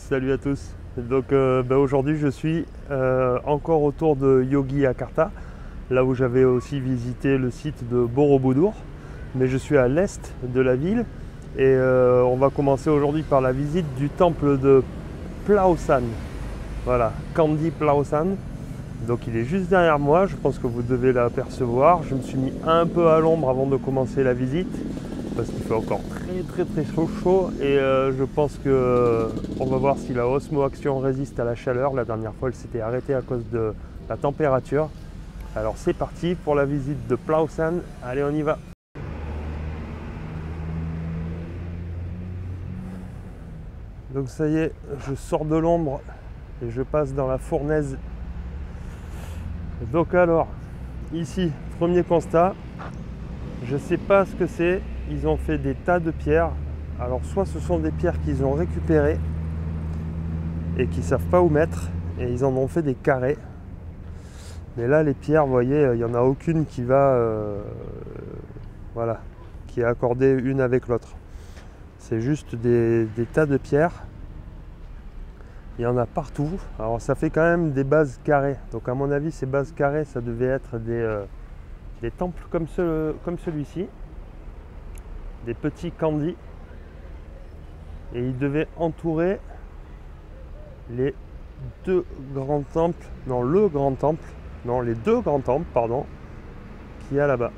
Salut à tous. Donc aujourd'hui je suis encore autour de Yogyakarta, là où j'avais aussi visité le site de Borobudur, mais je suis à l'est de la ville et on va commencer aujourd'hui par la visite du temple de Plaosan. Voilà, Candi Plaosan. Donc il est juste derrière moi, je pense que vous devez l'apercevoir. Je me suis mis un peu à l'ombre avant de commencer la visite parce qu'il fait encore très chaud et je pense que on va voir si la osmo-action résiste à la chaleur. La dernière fois elle s'était arrêtée à cause de la température. Alors c'est parti pour la visite de Plaosan. Allez, on y va. Donc ça y est, je sors de l'ombre et je passe dans la fournaise. Donc alors, ici, premier constat, je ne sais pas ce que c'est. Ils ont fait des tas de pierres. Alors soit ce sont des pierres qu'ils ont récupérées et qu'ils ne savent pas où mettre, et ils en ont fait des carrés. Mais là les pierres, vous voyez, il n'y en a aucune qui va voilà, qui est accordée une avec l'autre. C'est juste des tas de pierres. Il y en a partout. Alors ça fait quand même des bases carrées. Donc à mon avis ces bases carrées ça devait être des temples comme celui-ci. Des petits kandis, et il devait entourer les deux grands temples, non le grand temple, non les deux grands temples, pardon, qu'il y a là-bas.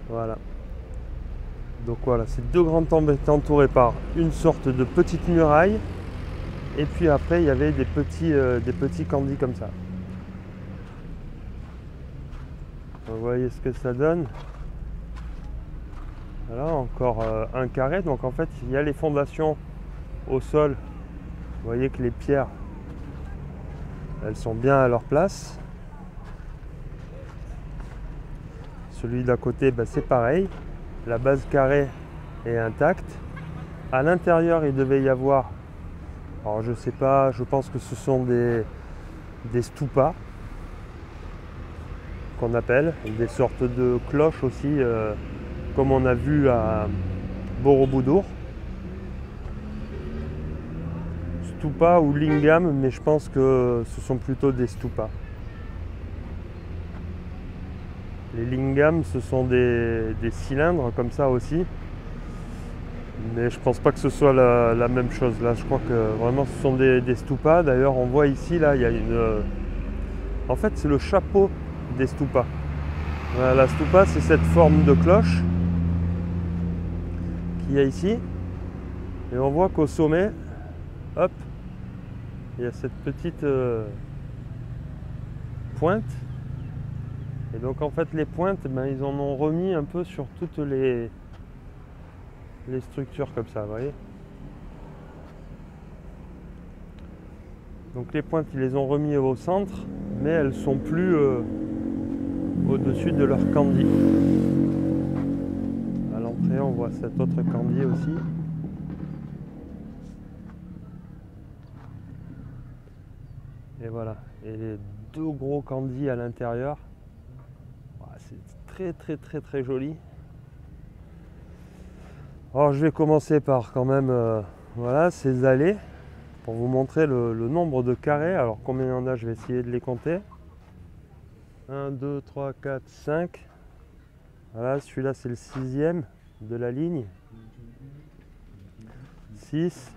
Voilà. Donc voilà, ces deux grands temples étaient entourés par une sorte de petite muraille, et puis après il y avait des petits kandis comme ça. Donc, vous voyez ce que ça donne. Voilà, encore un carré. Donc en fait, il y a les fondations au sol. Vous voyez que les pierres, elles sont bien à leur place. Celui d'à côté, c'est pareil. La base carrée est intacte. À l'intérieur, il devait y avoir, alors je sais pas, je pense que ce sont des stupas qu'on appelle, des sortes de cloches aussi, comme on a vu à Borobudur. Stupa ou lingam, mais je pense que ce sont plutôt des stupas. Les lingams, ce sont des cylindres comme ça aussi, mais je pense pas que ce soit la même chose. Là, je crois que vraiment ce sont des stupas. D'ailleurs, on voit ici, là, il y a en fait, c'est le chapeau des stupas. Voilà, la stupa, c'est cette forme de cloche qu'il y a ici, et on voit qu'au sommet, hop, il y a cette petite pointe. Et donc en fait les pointes, ils en ont remis un peu sur toutes les structures comme ça, vous voyez. Donc les pointes, ils les ont remis au centre, mais elles sont plus au-dessus de leur kandi. À l'entrée, on voit cet autre kandi aussi. Et voilà, et les deux gros kandis à l'intérieur. C'est très joli. Alors je vais commencer par quand même voilà, ces allées pour vous montrer le nombre de carrés. Alors combien il y en a, je vais essayer de les compter. 1, 2, 3, 4, 5. Voilà, celui-là c'est le 6e de la ligne. 6,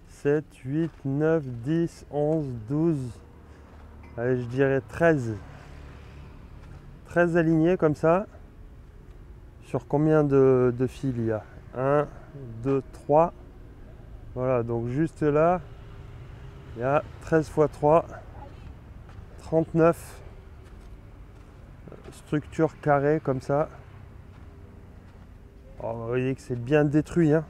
7, 8, 9, 10, 11, 12. Allez, je dirais 13. 13 alignés comme ça. Sur combien de fils il y a? 1, 2, 3. Voilà, donc juste là, il y a 13 x 3, 39 structures carrées comme ça. Alors, vous voyez que c'est bien détruit, hein.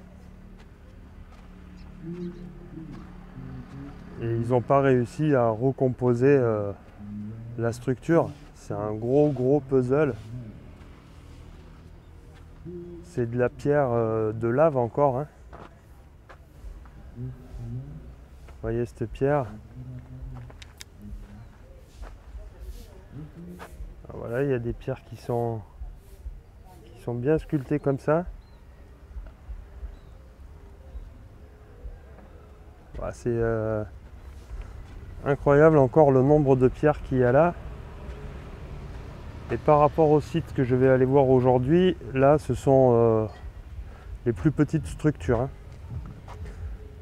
Et ils n'ont pas réussi à recomposer la structure. C'est un gros puzzle. C'est de la pierre de lave encore, hein. Vous voyez cette pierre. Alors voilà, il y a des pierres qui sont bien sculptées comme ça. Bah, c'est incroyable encore le nombre de pierres qu'il y a là. Et par rapport au site que je vais aller voir aujourd'hui, là ce sont les plus petites structures, hein.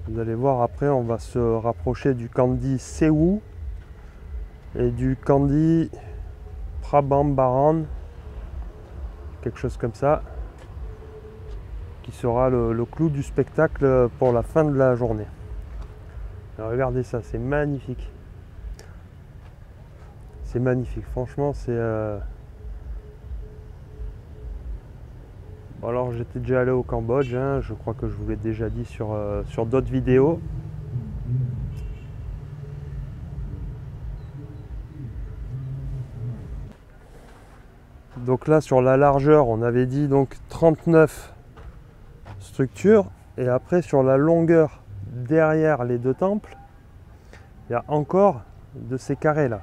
Vous allez voir, après on va se rapprocher du Candi Sewu et du Candi Prabambaran, quelque chose comme ça, qui sera le clou du spectacle pour la fin de la journée. Alors regardez ça, c'est magnifique. C'est magnifique, franchement c'est... Bon, alors j'étais déjà allé au Cambodge, hein, je crois que je vous l'ai déjà dit sur d'autres vidéos. Donc là sur la largeur on avait dit donc 39 structures, et après sur la longueur derrière les deux temples, il y a encore de ces carrés là.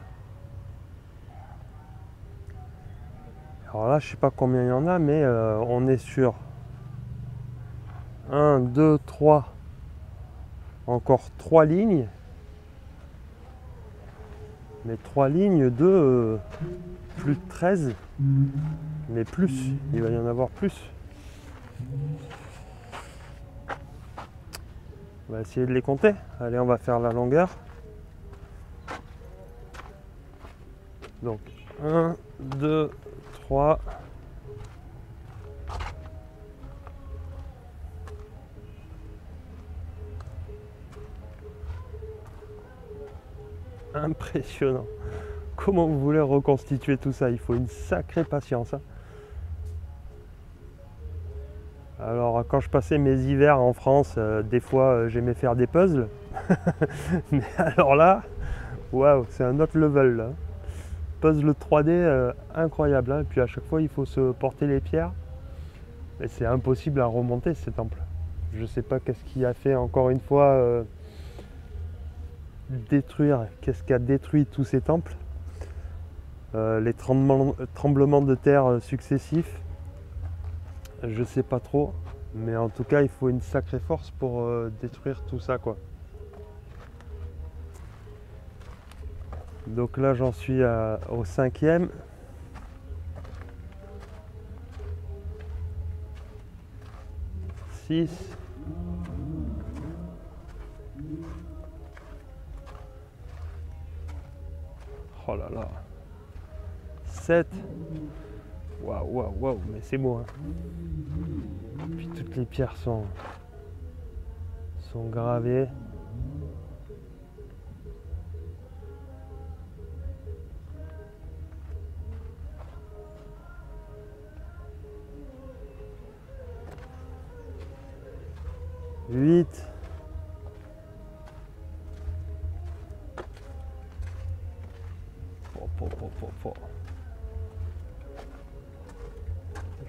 Alors là, je sais pas combien il y en a, mais on est sur 1, 2, 3, encore 3 lignes. Mais 3 lignes de plus de 13, mais plus, il va y en avoir plus. On va essayer de les compter. Allez, on va faire la longueur. Donc 1, 2, 3. Impressionnant. Comment vous voulez reconstituer tout ça? Il faut une sacrée patience, hein. Alors quand je passais mes hivers en France, des fois j'aimais faire des puzzles. Mais alors là, waouh, c'est un autre level là. Puzzle 3D incroyable, hein. Et puis à chaque fois il faut se porter les pierres. Et c'est impossible à remonter ces temples. Je sais pas qu'est-ce qui a fait encore une fois détruire, qu'est-ce qui a détruit tous ces temples. Les tremblements de terre successifs, je sais pas trop, mais en tout cas il faut une sacrée force pour détruire tout ça, quoi. Donc là j'en suis au 5e. Oh là là. 7. Waouh, waouh, waouh, mais c'est beau, hein. Puis toutes les pierres sont gravées. Huit.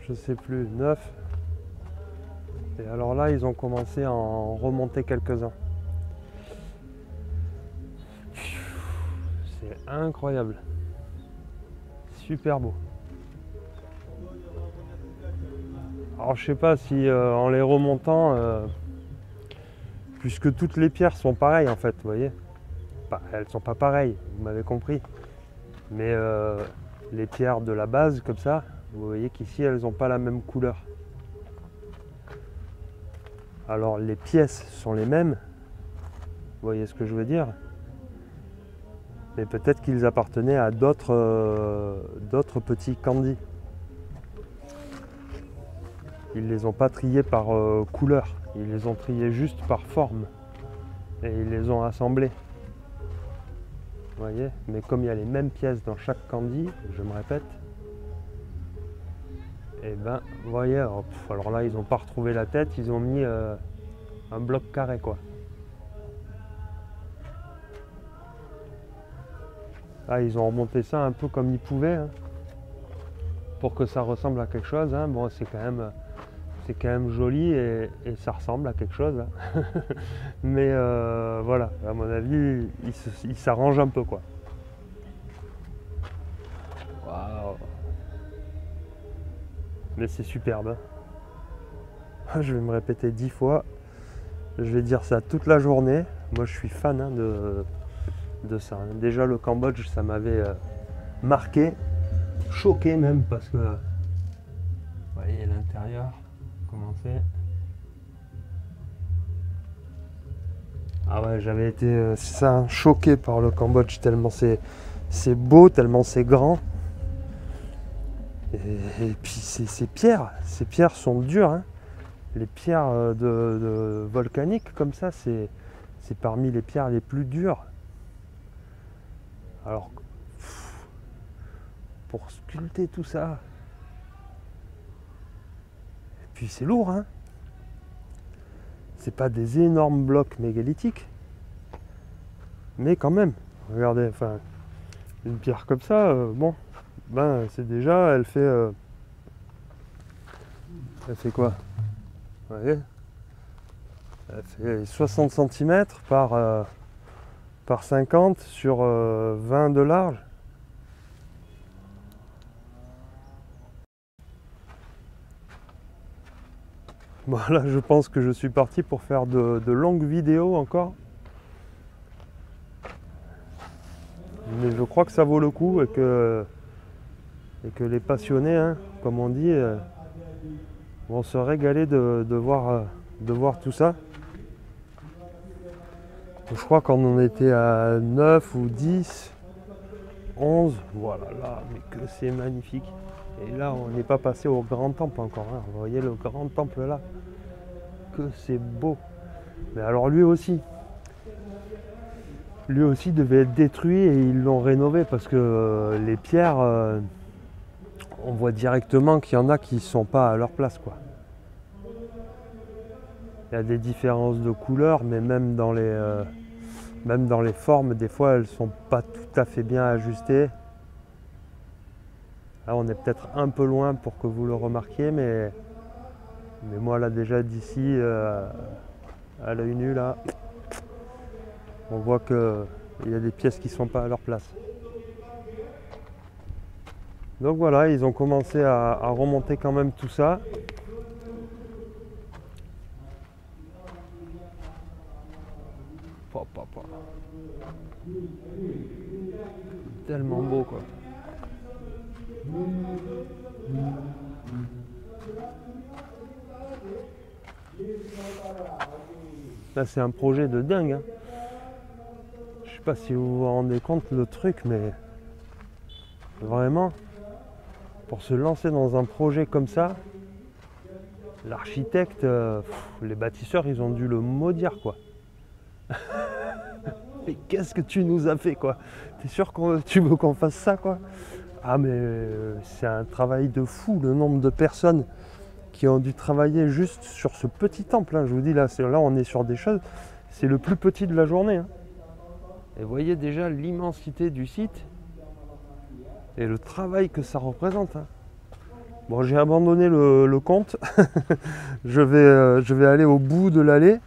Je sais plus, 9. Et alors là, ils ont commencé à en remonter quelques-uns. C'est incroyable. Super beau. Alors je sais pas si en les remontant, puisque toutes les pierres sont pareilles en fait, vous voyez. Elles sont pas pareilles, vous m'avez compris. Mais les pierres de la base comme ça, vous voyez qu'ici elles n'ont pas la même couleur. Alors les pièces sont les mêmes, vous voyez ce que je veux dire. Mais peut-être qu'ils appartenaient à d'autres petits Candi. Ils ne les ont pas triés par couleur, ils les ont triés juste par forme. Et ils les ont assemblés. Vous voyez, mais comme il y a les mêmes pièces dans chaque Candi, je me répète, et ben, vous voyez, alors là, ils n'ont pas retrouvé la tête, ils ont mis un bloc carré, quoi. Là, ils ont remonté ça un peu comme ils pouvaient, hein, pour que ça ressemble à quelque chose, hein. Bon, c'est quand même joli et ça ressemble à quelque chose, hein. Mais voilà, à mon avis, il s'arrange un peu, quoi. Waouh. Mais c'est superbe, hein. Je vais me répéter 10 fois. Je vais dire ça toute la journée Moi je suis fan hein, de ça. Déjà le Cambodge, ça m'avait marqué, choqué même, parce que vous voyez l'intérieur, comment c'est. Ah ouais, j'avais été c'est ça, hein, choqué par le Cambodge, tellement c'est beau, tellement c'est grand. Et puis ces pierres sont dures. Hein. Les pierres de volcaniques comme ça, c'est parmi les pierres les plus dures. Alors, pour sculpter tout ça, et puis c'est lourd, hein. C'est pas des énormes blocs mégalithiques, mais quand même, regardez, enfin, une pierre comme ça, bon, ben c'est déjà, elle fait quoi? Vous voyez? Elle fait 60 cm par 50 sur 20 de large. Bon là je pense que je suis parti pour faire de longues vidéos encore. Mais je crois que ça vaut le coup et que les passionnés, hein, comme on dit, vont se régaler de voir tout ça. Je crois qu'on en était à 9 ou 10, 11, voilà là, mais que c'est magnifique. Et là on n'est pas passé au grand temple encore, hein. Vous voyez le grand temple là, que c'est beau. Mais alors lui aussi devait être détruit et ils l'ont rénové parce que les pierres, on voit directement qu'il y en a qui ne sont pas à leur place, quoi. Il y a des différences de couleurs, mais même dans les formes, des fois elles ne sont pas tout à fait bien ajustées. Là on est peut-être un peu loin pour que vous le remarquiez, mais moi là déjà d'ici à l'œil nu là, on voit qu'il y a des pièces qui ne sont pas à leur place. Donc voilà, ils ont commencé à remonter quand même tout ça. Tellement beau, quoi. Là c'est un projet de dingue, hein. Je sais pas si vous vous rendez compte le truc, mais vraiment, pour se lancer dans un projet comme ça, l'architecte, les bâtisseurs, ils ont dû le maudire, quoi. Mais qu'est-ce que tu nous as fait, quoi? T'es sûr que tu veux qu'on fasse ça, quoi? Ah mais c'est un travail de fou, le nombre de personnes qui ont dû travailler juste sur ce petit temple, hein. Je vous dis, là on est sur des choses, c'est le plus petit de la journée, hein. Et vous voyez déjà l'immensité du site et le travail que ça représente, hein. Bon, j'ai abandonné le compte. je vais aller au bout de l'allée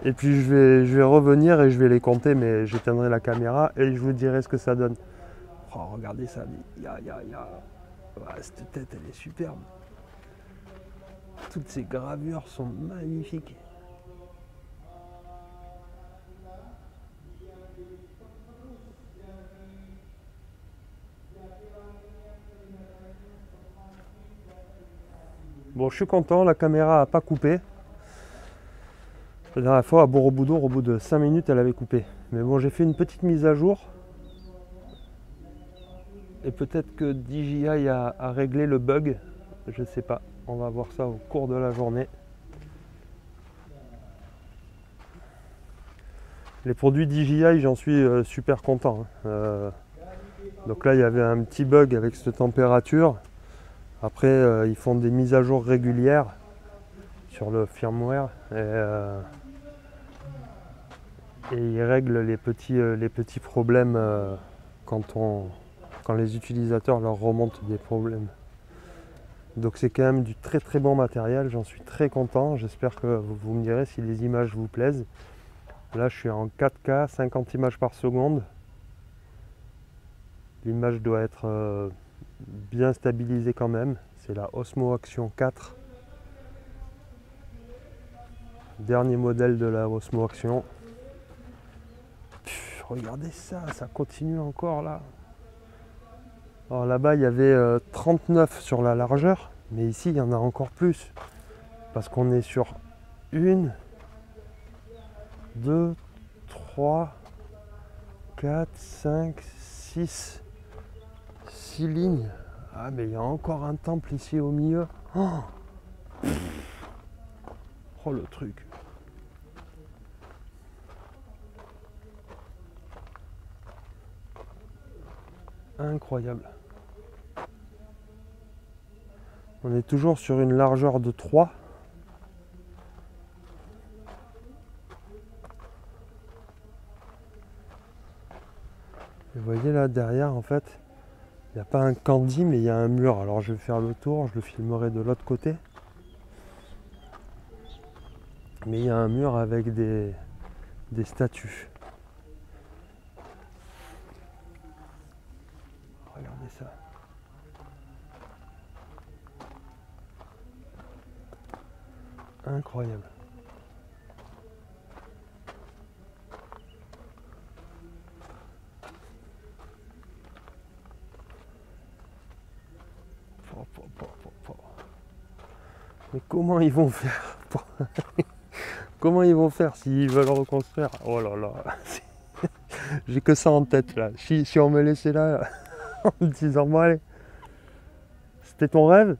et puis je vais revenir et je vais les compter, mais j'éteindrai la caméra et je vous dirai ce que ça donne. Oh, regardez ça, ouais, cette tête, elle est superbe. Toutes ces gravures sont magnifiques. Bon, je suis content, la caméra n'a pas coupé. La dernière fois à Borobudur, au bout de 5 minutes, elle avait coupé. Mais bon, j'ai fait une petite mise à jour. Et peut-être que DJI a réglé le bug. Je sais pas. On va voir ça au cours de la journée. Les produits DJI, j'en suis super content, hein. Donc là, il y avait un petit bug avec cette température. Après, ils font des mises à jour régulières sur le firmware et ils règlent les petits problèmes quand les utilisateurs leur remontent des problèmes. Donc c'est quand même du très très bon matériel, j'en suis très content. J'espère que vous me direz si les images vous plaisent. Là je suis en 4K, 50 images par seconde. L'image doit être bien stabilisée quand même. C'est la Osmo Action 4. Dernier modèle de la Osmo Action. regardez ça, ça continue encore là. Alors là-bas, il y avait 39 sur la largeur, mais ici, il y en a encore plus. Parce qu'on est sur 1, 2, 3, 4, 5, 6 lignes. Ah, mais il y a encore un temple ici au milieu. Oh, oh le truc. Incroyable. On est toujours sur une largeur de 3. Et vous voyez là derrière, en fait, il n'y a pas un candi, mais il y a un mur. Alors je vais faire le tour, je le filmerai de l'autre côté. Mais il y a un mur avec des statues. Regardez ça. Incroyable. Mais comment ils vont faire Comment ils vont faire s'ils veulent reconstruire? Oh là là. J'ai que ça en tête là. Si on me laissait là en me disant bon allez, c'était ton rêve?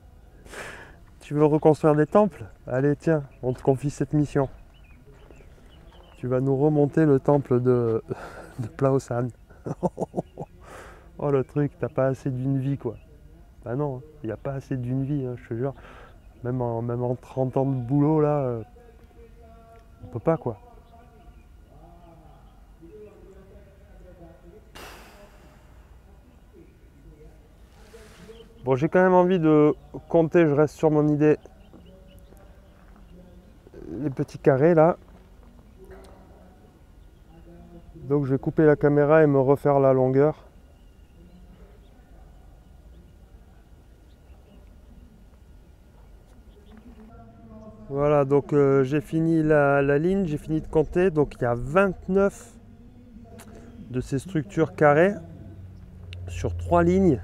Tu veux reconstruire des temples? Allez tiens, on te confie cette mission. Tu vas nous remonter le temple de Plaosan. Oh le truc, t'as pas assez d'une vie quoi. Bah non, il n'y a pas assez d'une vie, hein, je te jure. Même en 30 ans de boulot là, on peut pas quoi. Bon, j'ai quand même envie de compter, je reste sur mon idée, les petits carrés là. Donc je vais couper la caméra et me refaire la longueur. Voilà, donc j'ai fini la ligne, j'ai fini de compter. Donc il y a 29 de ces structures carrées sur 3 lignes.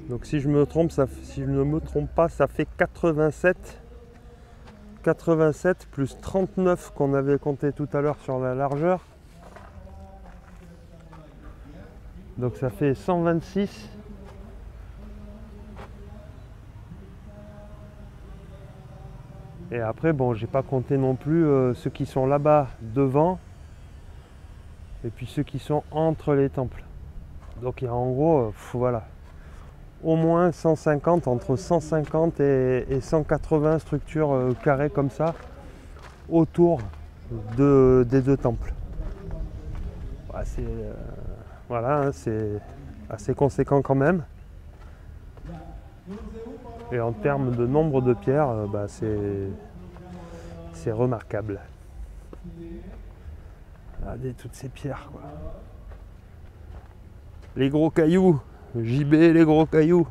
Donc si je me trompe, si je ne me trompe pas, ça fait 87. 87 plus 39 qu'on avait compté tout à l'heure sur la largeur. Donc ça fait 126. Et après, bon, j'ai pas compté non plus ceux qui sont là-bas devant et puis ceux qui sont entre les temples. Donc il y a en gros, voilà, au moins 150, entre 150 et 180 structures carrées comme ça autour des deux temples. Ouais, voilà, hein, c'est assez conséquent quand même. Et en termes de nombre de pierres, c'est remarquable. Regardez toutes ces pierres, quoi. Les gros cailloux, JB, les gros cailloux.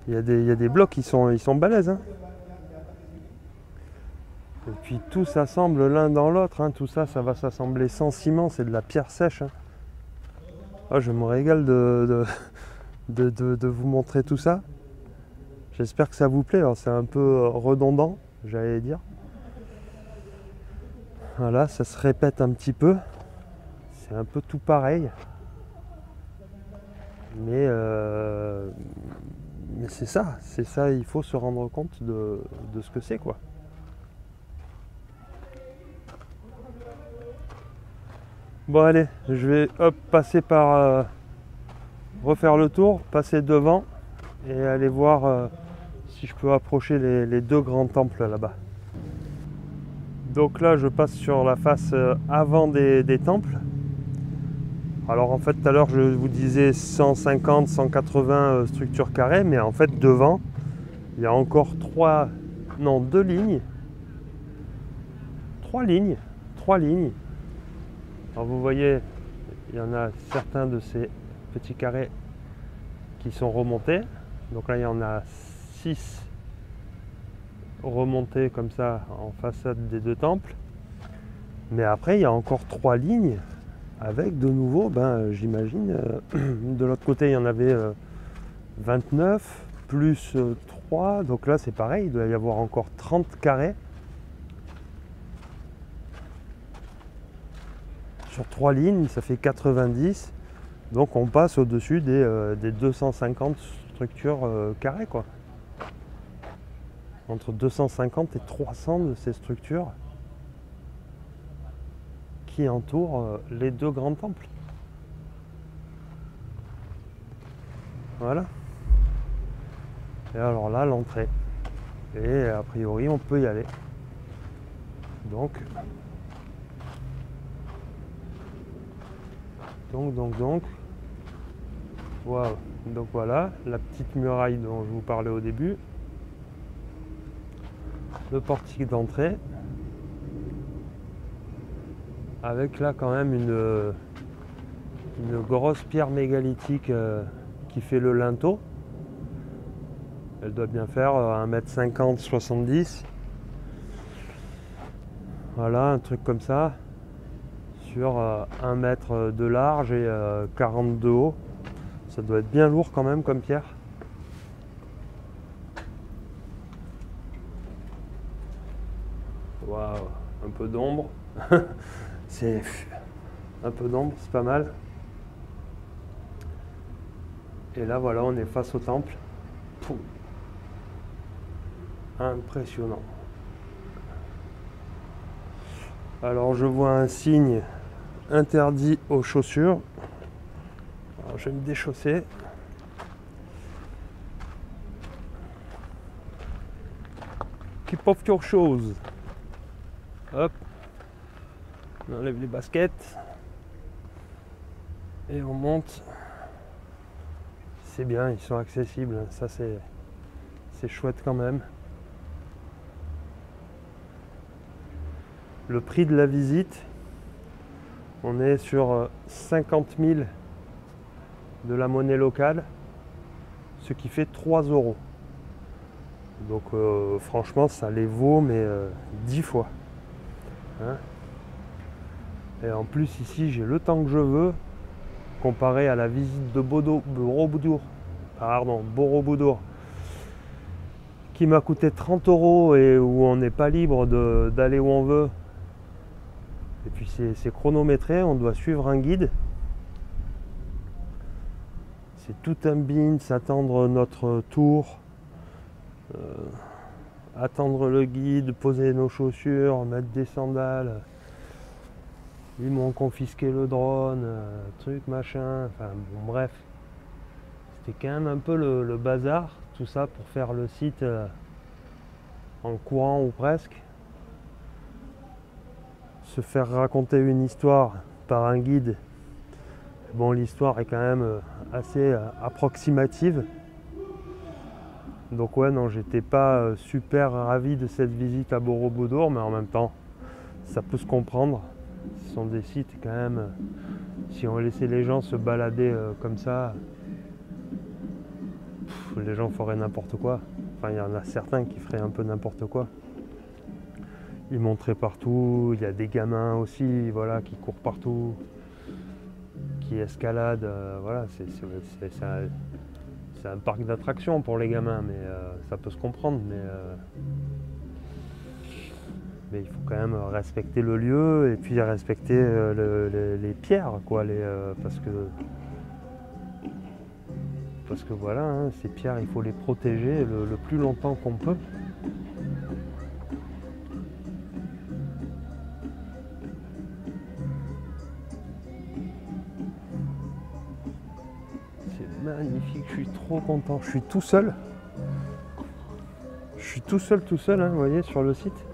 Il y a des blocs qui sont balèzes. Hein. Et puis tout s'assemble l'un dans l'autre. Hein. Tout ça, ça va s'assembler sans ciment. C'est de la pierre sèche. Hein. Oh, je me régale de vous montrer tout ça. J'espère que ça vous plaît. C'est un peu redondant, j'allais dire. Voilà, ça se répète un petit peu. C'est un peu tout pareil. Mais c'est ça, il faut se rendre compte de ce que c'est, quoi. Bon allez, je vais passer par refaire le tour, passer devant et aller voir si je peux approcher les deux grands temples là-bas. Donc là je passe sur la face avant des temples. Alors en fait tout à l'heure je vous disais 150, 180 structures carrées, mais en fait devant il y a encore 2 lignes. 3 lignes. Alors vous voyez, il y en a certains de ces petits carrés qui sont remontés. Donc là il y en a 6 remonter comme ça en façade des deux temples. Mais après, il y a encore 3 lignes avec de nouveau, j'imagine, de l'autre côté, il y en avait 29 plus 3. Donc là, c'est pareil, il doit y avoir encore 30 carrés. Sur 3 lignes, ça fait 90. Donc on passe au-dessus des 250 structures carrées, quoi. Entre 250 et 300 de ces structures qui entourent les deux grands temples. Voilà. Et alors là, l'entrée. Et a priori, on peut y aller. Donc, waouh. Donc voilà, la petite muraille dont je vous parlais au début. Le portique d'entrée. Avec là quand même une grosse pierre mégalithique qui fait le linteau. Elle doit bien faire 1m50, 70. Voilà, un truc comme ça. Sur 1 mètre de large et 40 de haut. Ça doit être bien lourd quand même comme pierre. Waouh, un peu d'ombre. C'est un peu d'ombre, c'est pas mal. Et là voilà, on est face au temple. Pouf. Impressionnant. Alors je vois un signe interdit aux chaussures. Alors, je vais me déchausser. Keep off your shoes. Hop. On enlève les baskets. Et on monte. C'est bien, ils sont accessibles. Ça c'est chouette quand même. Le prix de la visite, on est sur 50 000 de la monnaie locale, ce qui fait 3 €. Donc franchement, ça les vaut, mais 10 fois. Hein. Et en plus, ici, j'ai le temps que je veux, comparé à la visite de Borobudur, qui m'a coûté 30 € et où on n'est pas libre d'aller où on veut. Et puis c'est chronométré, on doit suivre un guide. C'est tout un bin, attendre notre tour, attendre le guide, poser nos chaussures, mettre des sandales. Ils m'ont confisqué le drone, truc machin, enfin bon, bref. C'était quand même un peu le bazar, tout ça pour faire le site en courant ou presque. Se faire raconter une histoire par un guide, bon, l'histoire est quand même assez approximative. Donc ouais, non, j'étais pas super ravi de cette visite à Borobudur, mais en même temps, ça peut se comprendre. Ce sont des sites quand même, si on laissait les gens se balader comme ça, les gens feraient n'importe quoi. Enfin, il y en a certains qui feraient un peu n'importe quoi. Ils montraient partout, il y a des gamins aussi, voilà, qui courent partout, qui escaladent, voilà, c'est un parc d'attractions pour les gamins, mais ça peut se comprendre, mais il faut quand même respecter le lieu et puis respecter les pierres, quoi, parce que voilà, hein, ces pierres, il faut les protéger le plus longtemps qu'on peut. Magnifique, je suis trop content, je suis tout seul. Je suis tout seul, hein, vous voyez, sur le site.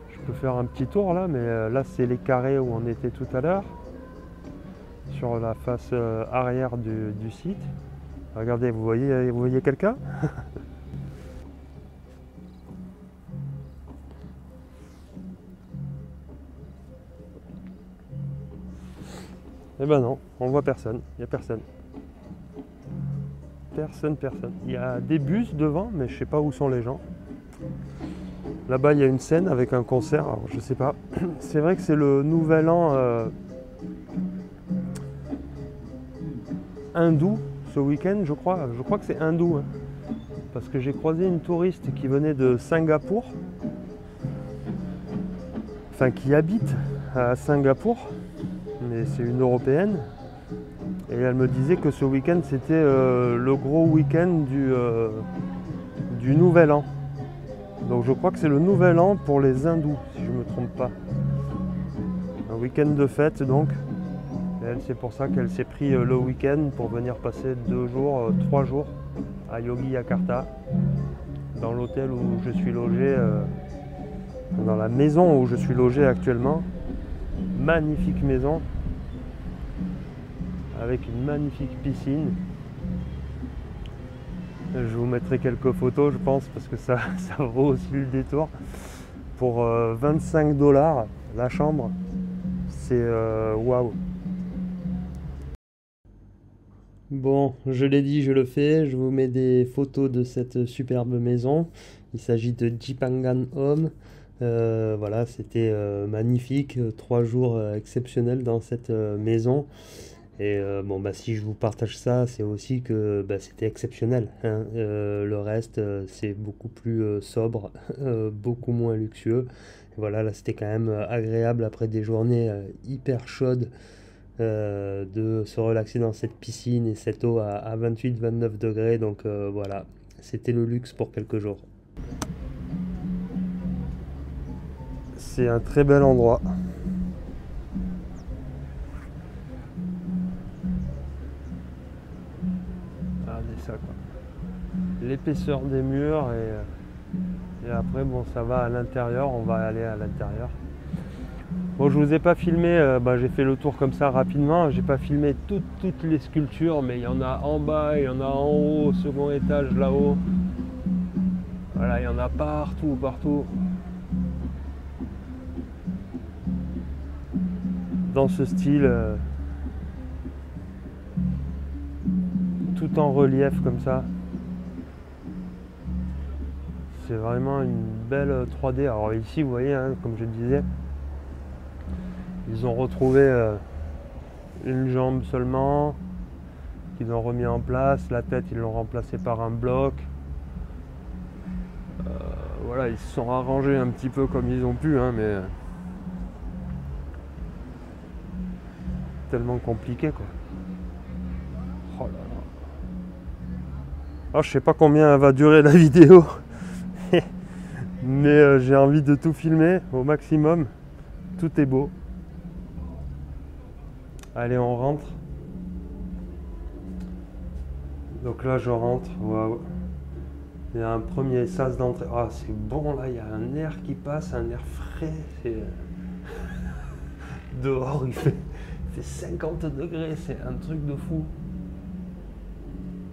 Je peux faire un petit tour là, mais là c'est les carrés où on était tout à l'heure. Sur la face arrière du site. Regardez, vous voyez quelqu'un? Eh ben non, on voit personne, il n'y a personne. Personne. Il y a des bus devant, mais je sais pas où sont les gens. Là-bas, il y a une scène avec un concert, alors je sais pas. C'est vrai que c'est le nouvel an hindou ce week-end, je crois. Je crois que c'est hindou, hein. Parce que j'ai croisé une touriste qui venait de Singapour, enfin qui habite à Singapour, mais c'est une européenne. Et elle me disait que ce week-end c'était le gros week-end du nouvel an. Donc je crois que c'est le nouvel an pour les hindous, si je ne me trompe pas. Un week-end de fête donc. Et elle, c'est pour ça qu'elle s'est pris le week-end pour venir passer 2 jours, 3 jours à Yogyakarta, dans l'hôtel où je suis logé, dans la maison où je suis logé actuellement. Magnifique maison, avec une magnifique piscine. Je vous mettrai quelques photos, je pense, parce que ça vaut aussi le détour. Pour 25 $ la chambre, c'est waouh. Bon, je l'ai dit, je le fais. Je vous mets des photos de cette superbe maison. Il s'agit de Jipangan Home. Voilà, c'était magnifique. 3 jours exceptionnels dans cette maison. Et bon, bah, si je vous partage ça, c'est aussi que bah, c'était exceptionnel, hein. Le reste, c'est beaucoup plus sobre, beaucoup moins luxueux. Et voilà, là, c'était quand même agréable après des journées hyper chaudes de se relaxer dans cette piscine et cette eau à 28-29 degrés. Donc voilà, c'était le luxe pour quelques jours. C'est un très bel endroit. Regardez ça quoi. L'épaisseur des murs et après bon ça va à l'intérieur, on va aller à l'intérieur. Bon, je vous ai pas filmé, j'ai fait le tour comme ça rapidement, j'ai pas filmé toutes les sculptures, mais il y en a en bas, il y en a en haut, au second étage là-haut. Voilà, il y en a partout. Dans ce style, tout en relief comme ça. C'est vraiment une belle 3D. Alors ici, vous voyez, hein, comme je disais, ils ont retrouvé une jambe seulement, qu'ils ont remis en place. La tête, ils l'ont remplacée par un bloc. Voilà, ils se sont arrangés un petit peu comme ils ont pu, hein, mais tellement compliqué, quoi. Oh là là. Alors, je sais pas combien va durer la vidéo, mais j'ai envie de tout filmer au maximum. Tout est beau. Allez, on rentre. Donc là, je rentre. Waouh. Il y a un premier sas d'entrée. Ah, c'est bon, là, il y a un air qui passe, un air frais. Dehors, il fait 50 degrés, c'est un truc de fou.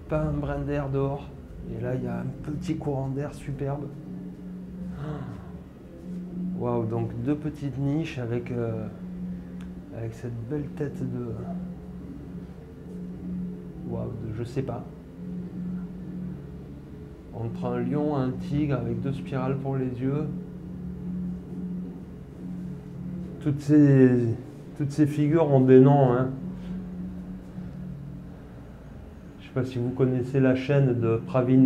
Pas un brin d'air dehors. Et là, il y a un petit courant d'air superbe. Waouh, donc 2 petites niches avec cette belle tête de... Waouh, je sais pas. Entre un lion, un tigre avec 2 spirales pour les yeux. Toutes ces figures ont des noms, hein. Je sais pas si vous connaissez la chaîne de Pravin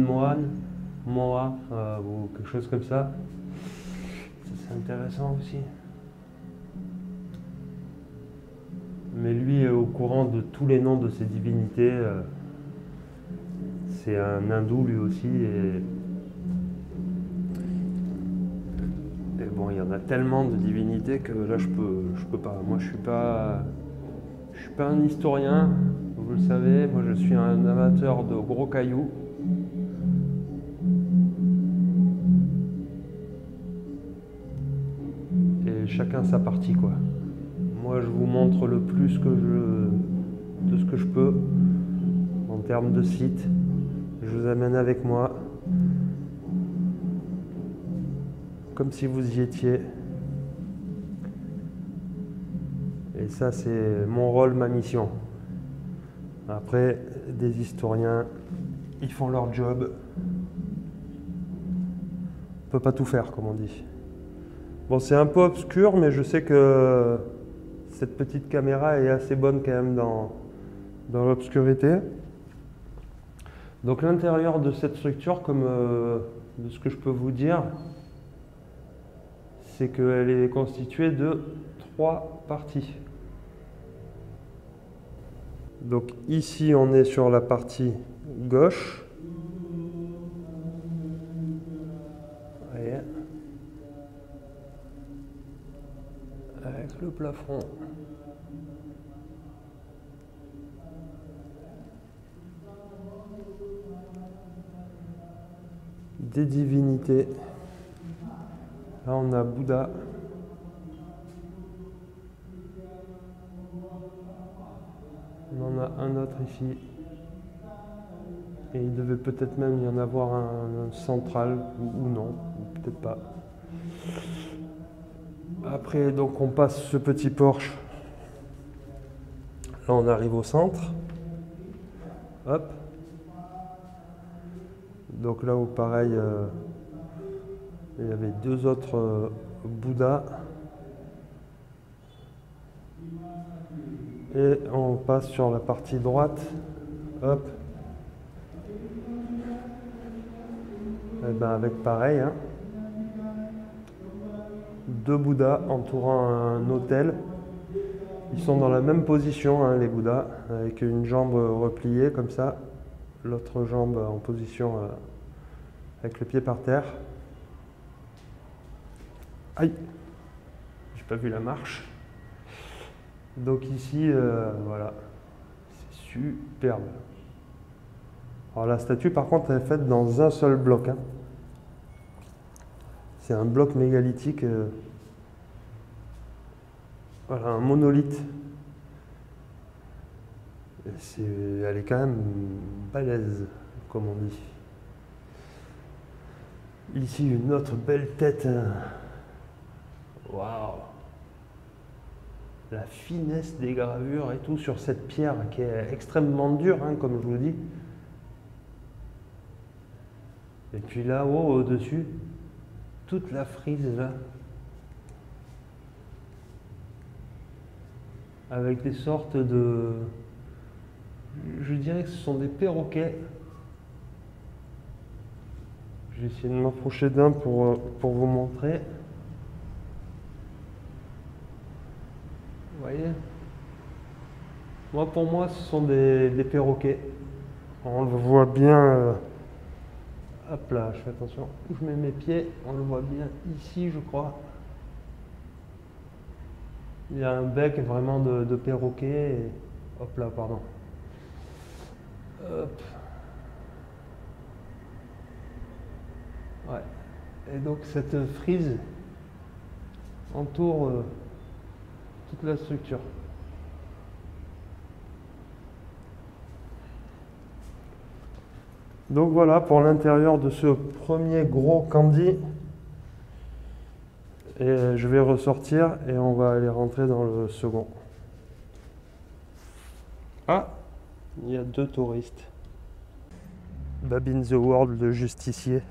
Mohan, ou quelque chose comme ça. C'est intéressant aussi. Mais lui est au courant de tous les noms de ces divinités. C'est un hindou lui aussi. Et bon, il y en a tellement de divinités que là je peux pas. Moi je suis pas un historien, vous le savez. Moi je suis un amateur de gros cailloux. Et chacun sa partie, quoi. Moi je vous montre le plus de ce que je peux en termes de sites. Je vous amène avec moi comme si vous y étiez. Et ça, c'est mon rôle, ma mission. Après, des historiens, ils font leur job. On peut pas tout faire, comme on dit. Bon, c'est un peu obscur, mais je sais que cette petite caméra est assez bonne quand même dans l'obscurité. Donc l'intérieur de cette structure, comme de ce que je peux vous dire, c'est qu'elle est constituée de 3 parties. Donc ici, on est sur la partie gauche. Voyez. Avec le plafond. Des divinités. Là, on a Bouddha. On en a un autre ici. Et il devait peut-être même y en avoir un central, ou non, peut-être pas. Après, donc, on passe ce petit porche. Là, on arrive au centre. Hop. Donc là où, pareil, il y avait 2 autres Bouddhas. Et on passe sur la partie droite. Hop. Et ben avec pareil, hein. 2 Bouddhas entourant un autel. Ils sont dans la même position, hein, les Bouddhas, avec une jambe repliée comme ça, l'autre jambe en position avec le pied par terre. Aïe, j'ai pas vu la marche. Donc ici, voilà, c'est superbe. Alors la statue, par contre, elle est faite dans un seul bloc, hein. C'est un bloc mégalithique, voilà, un monolithe. Elle est quand même balèze, comme on dit. Ici, une autre belle tête. Waouh! La finesse des gravures et tout sur cette pierre qui est extrêmement dure, hein, comme je vous dis. Et puis là, oh, au-dessus, toute la frise là. Avec des sortes de... Je dirais que ce sont des perroquets. Je vais essayer de m'approcher d'un pour vous montrer. Vous voyez? Moi, pour moi, ce sont des perroquets. On le voit bien. Hop là, je fais attention où je mets mes pieds. On le voit bien ici, je crois. Il y a un bec vraiment de perroquet. Et... Hop là, pardon. Hop. Ouais. Et donc cette frise entoure toute la structure. Donc voilà pour l'intérieur de ce premier gros Candie. Et je vais ressortir et on va aller rentrer dans le second. Ah, il y a 2 touristes. Babin the World, le justicier.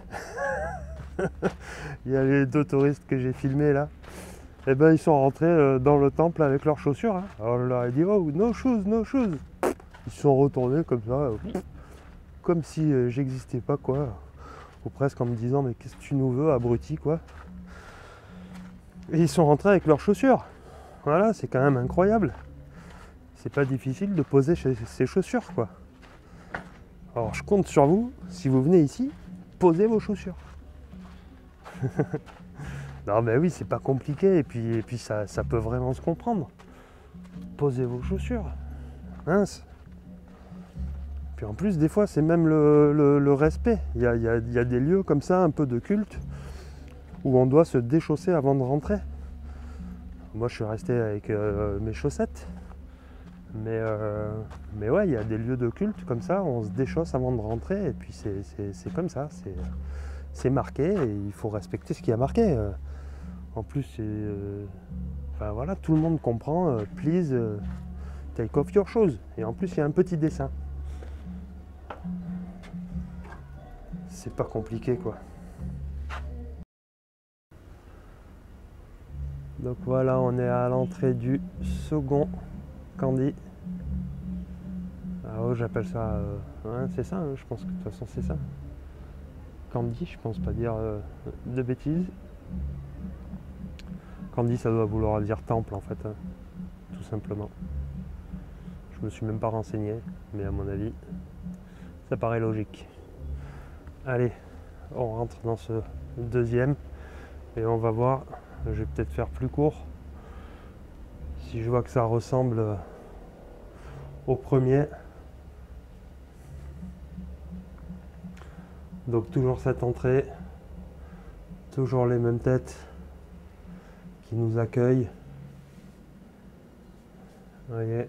Il y a les 2 touristes que j'ai filmés là. Et ben ils sont rentrés dans le temple avec leurs chaussures, hein. Alors je leur ai dit oh no shoes, no shoes. Ils se sont retournés comme ça, comme si j'existais pas quoi. Ou presque en me disant mais qu'est-ce que tu nous veux abruti quoi. Et ils sont rentrés avec leurs chaussures. Voilà, c'est quand même incroyable. C'est pas difficile de poser ses chaussures quoi. Alors je compte sur vous, si vous venez ici, posez vos chaussures. Non mais oui, c'est pas compliqué et puis ça peut vraiment se comprendre. Posez vos chaussures. Mince. Puis en plus des fois c'est même le respect. Il y a des lieux comme ça, un peu de culte, où on doit se déchausser avant de rentrer. Moi je suis resté avec mes chaussettes. Mais ouais, il y a des lieux de culte comme ça, on se déchausse avant de rentrer et puis c'est comme ça, c'est marqué et il faut respecter ce qui a marqué. En plus, enfin, voilà, tout le monde comprend, please take off your shoes. Et en plus, il y a un petit dessin. C'est pas compliqué quoi. Donc voilà, on est à l'entrée du second Candie. Ah, oh, j'appelle ça... ouais, c'est ça, hein, je pense que de toute façon c'est ça. Candie, je pense pas dire de bêtises. Candie, ça doit vouloir dire temple en fait, hein, tout simplement. Je me suis même pas renseigné, mais à mon avis, ça paraît logique. Allez, on rentre dans ce deuxième et on va voir. Je vais peut-être faire plus court. Si je vois que ça ressemble au premier. Donc toujours cette entrée, toujours les mêmes têtes qui nous accueillent. Vous voyez.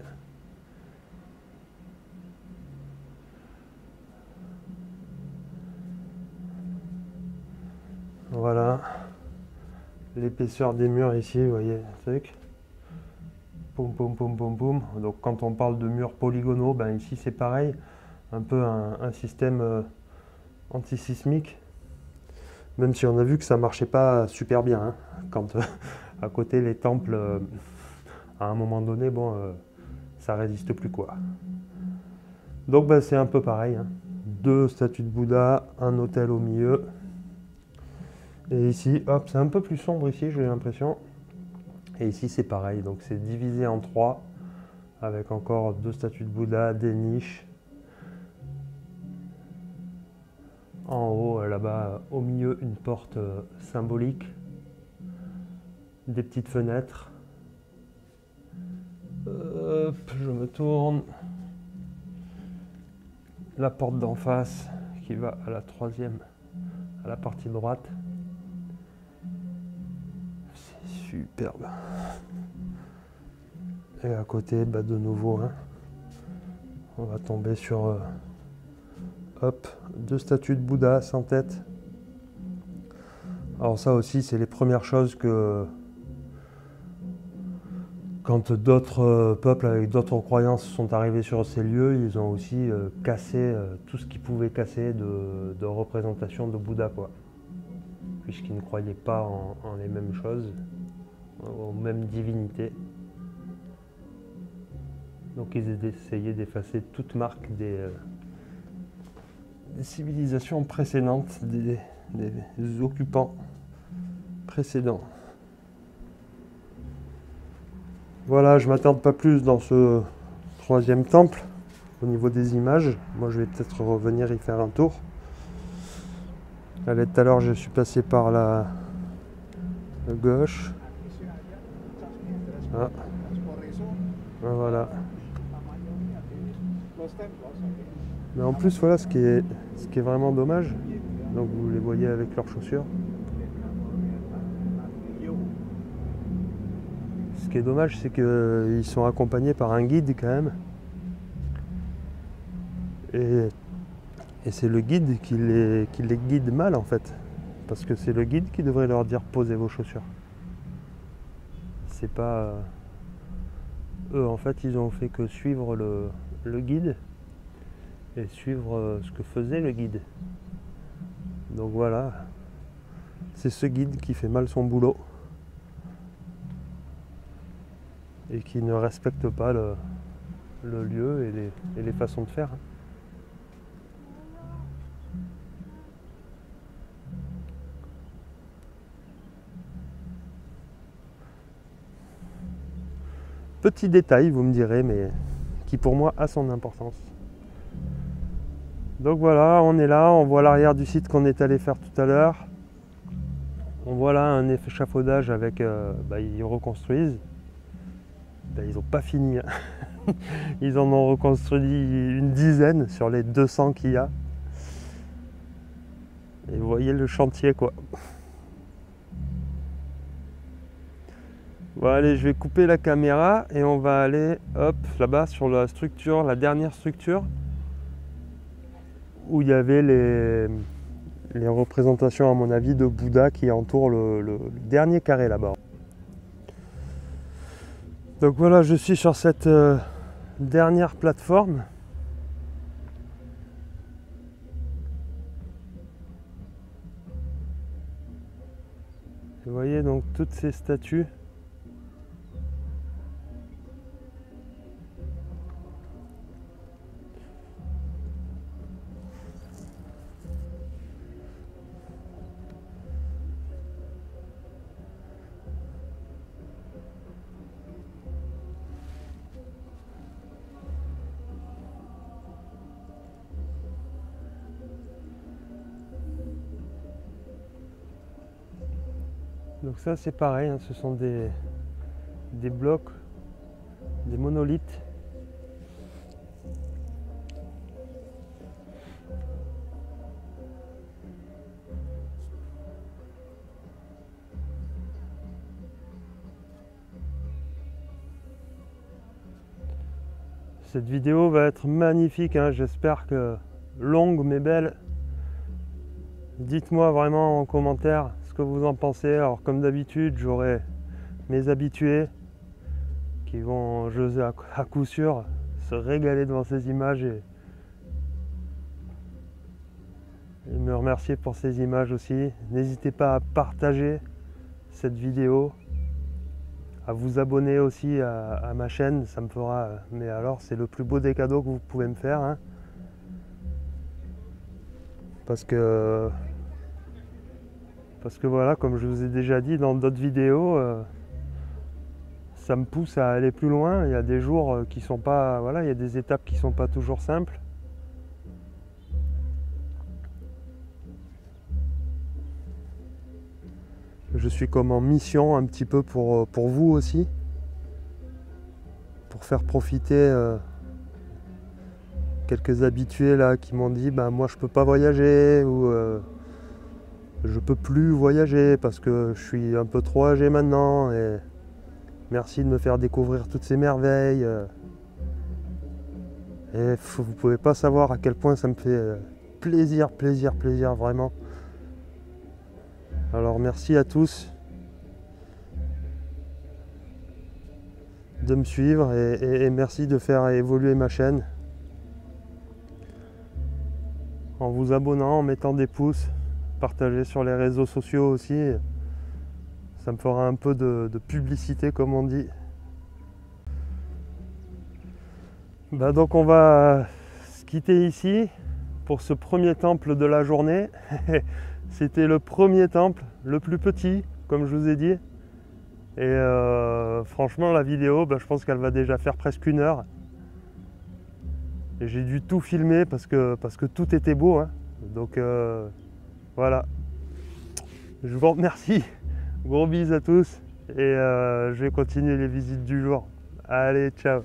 Voilà. L'épaisseur des murs ici, vous voyez le truc. Poum poum poum poum poum. Donc quand on parle de murs polygonaux, ben ici c'est pareil. Un peu un système antisismique. Même si on a vu que ça marchait pas super bien. Hein, quand à côté les temples, à un moment donné, bon, ça résiste plus quoi. Donc ben, c'est un peu pareil. Hein. 2 statues de Bouddha, un autel au milieu. Et ici, hop, c'est un peu plus sombre ici, j'ai l'impression. Et ici c'est pareil, donc c'est divisé en 3, avec encore 2 statues de Bouddha, des niches. En haut, là-bas, au milieu, une porte symbolique. Des petites fenêtres. Hop, je me tourne. La porte d'en face qui va à la 3e, à la partie droite. C'est superbe. Et à côté, bah, de nouveau, hein, on va tomber sur hop, 2 statues de Bouddha sans tête. Alors ça aussi, c'est les premières choses que quand d'autres peuples avec d'autres croyances sont arrivés sur ces lieux, ils ont aussi cassé tout ce qu'ils pouvaient casser de représentation de Bouddha, quoi. Puisqu'ils ne croyaient pas en les mêmes choses, aux mêmes divinités. Donc ils essayaient d'effacer toute marque des civilisations précédentes, des occupants précédents. Voilà, je ne m'attarde pas plus dans ce 3e temple au niveau des images. Moi, je vais peut-être revenir y faire un tour. Allez, tout à l'heure, je suis passé par la gauche. Ah. Voilà. Mais en plus, voilà, ce qui est vraiment dommage. Donc, vous les voyez avec leurs chaussures. Ce qui est dommage, c'est qu'ils sont accompagnés par un guide quand même. Et c'est le guide qui les guide mal en fait. Parce que c'est le guide qui devrait leur dire posez vos chaussures. C'est pas... eux en fait, ils ont fait que suivre le guide et suivre ce que faisait le guide. Donc voilà, c'est ce guide qui fait mal son boulot et qui ne respecte pas le lieu et les façons de faire. Petit détail, vous me direz, mais qui pour moi a son importance. Donc voilà, on est là, on voit l'arrière du site qu'on est allé faire tout à l'heure. On voit là un échafaudage avec... ils reconstruisent. Ils n'ont pas fini. Hein. Ils en ont reconstruit une dizaine sur les 200 qu'il y a. Et vous voyez le chantier quoi. Bon allez, je vais couper la caméra et on va aller hop là-bas sur la structure, la dernière structure où il y avait les représentations à mon avis de Bouddha qui entourent le dernier carré là-bas. Donc voilà, je suis sur cette dernière plateforme. Vous voyez donc toutes ces statues Donc ça c'est pareil, hein, ce sont des blocs, des monolithes. Cette vidéo va être magnifique, hein, j'espère que longue mais belle. Dites-moi vraiment en commentaire ce que vous en pensez. Alors comme d'habitude, j'aurai mes habitués qui vont, à coup sûr, se régaler devant ces images et me remercier pour ces images aussi. N'hésitez pas à partager cette vidéo, à vous abonner aussi à ma chaîne, ça me fera, mais alors c'est le plus beau des cadeaux que vous pouvez me faire, hein. Parce que voilà, comme je vous ai déjà dit dans d'autres vidéos, ça me pousse à aller plus loin. Il y a des jours qui sont pas, voilà, il y a des étapes qui sont pas toujours simples. Je suis comme en mission un petit peu pour vous aussi, pour faire profiter quelques habitués là qui m'ont dit bah moi je peux pas voyager ou je peux plus voyager parce que je suis un peu trop âgé maintenant et merci de me faire découvrir toutes ces merveilles. Et vous pouvez pas savoir à quel point ça me fait plaisir vraiment. Alors merci à tous de me suivre et merci de faire évoluer ma chaîne en vous abonnant, en mettant des pouces, partagez sur les réseaux sociaux aussi. Ça me fera un peu de publicité comme on dit. Bah donc on va se quitter ici pour ce premier temple de la journée. C'était le premier temple, le plus petit, comme je vous ai dit. Et franchement, la vidéo, je pense qu'elle va déjà faire presque 1 heure. Et j'ai dû tout filmer parce que tout était beau, hein. Donc voilà. Je vous remercie. Gros bisous à tous. Et je vais continuer les visites du jour. Allez, ciao.